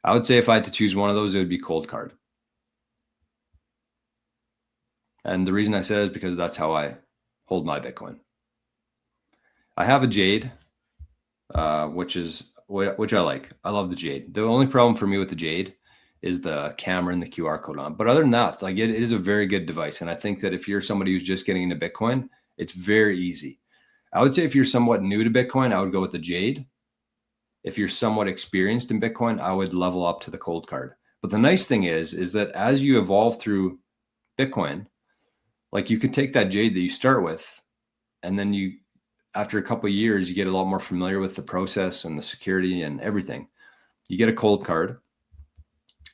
I would say if I had to choose one of those, it would be Coldcard. And the reason I said it is because that's how I hold my Bitcoin. I have a Jade, which I like. I love the Jade. The only problem for me with the Jade is the camera and the QR code on. But other than that, like it is a very good device. And I think that if you're somebody who's just getting into Bitcoin, it's very easy. I would say if you're somewhat new to Bitcoin, I would go with the Jade. If you're somewhat experienced in Bitcoin, I would level up to the Coldcard. But the nice thing is that as you evolve through Bitcoin, like you could take that Jade that you start with, and then you, after a couple of years, you get a lot more familiar with the process and the security and everything. You get a Coldcard,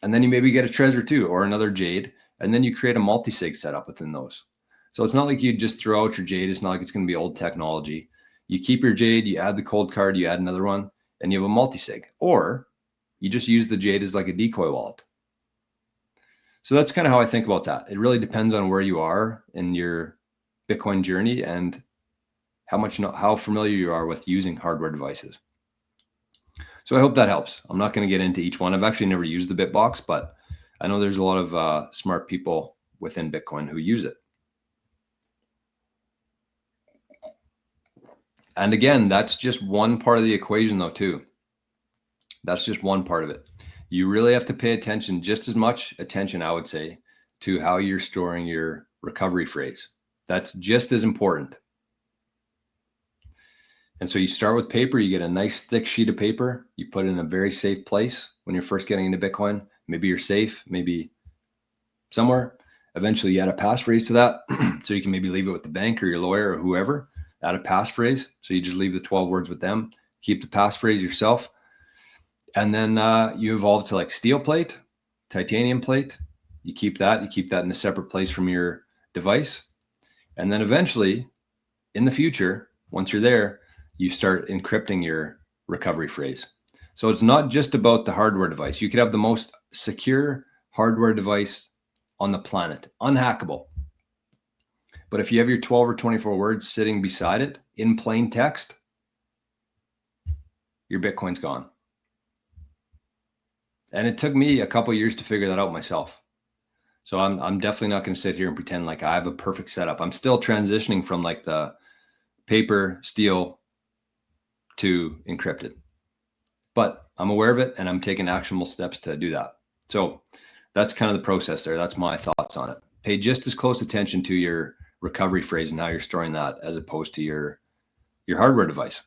and then you maybe get a Trezor too, or another Jade, and then you create a multi-sig setup within those. So it's not like you just throw out your Jade. It's not like it's going to be old technology. You keep your Jade, you add the Coldcard, you add another one, and you have a multi-sig. Or you just use the Jade as like a decoy wallet. So that's kind of how I think about that. It really depends on where you are in your Bitcoin journey and how familiar you are with using hardware devices. So I hope that helps. I'm not going to get into each one. I've actually never used the Bitbox, but I know there's a lot of smart people within Bitcoin who use it. And again, that's just one part of the equation though, too. That's just one part of it. You really have to pay attention, just as much attention, I would say, to how you're storing your recovery phrase. That's just as important. And so you start with paper, you get a nice thick sheet of paper, you put it in a very safe place when you're first getting into Bitcoin. Maybe you're safe, maybe somewhere. Eventually you add a passphrase to that. So you can maybe leave it with the bank or your lawyer or whoever, add a passphrase. So you just leave the 12 words with them, keep the passphrase yourself. And then you evolve to like steel plate, titanium plate. You keep that in a separate place from your device. And then eventually in the future, once you're there, you start encrypting your recovery phrase. So it's not just about the hardware device. You could have the most secure hardware device on the planet, unhackable. But if you have your 12 or 24 words sitting beside it in plain text, your Bitcoin's gone. And it took me a couple of years to figure that out myself. So I'm definitely not going to sit here and pretend like I have a perfect setup. I'm still transitioning from like the paper, steel to encrypted. But I'm aware of it and I'm taking actionable steps to do that. So that's kind of the process there. That's my thoughts on it. Pay just as close attention to your recovery phrase and how you're storing that as opposed to your hardware device.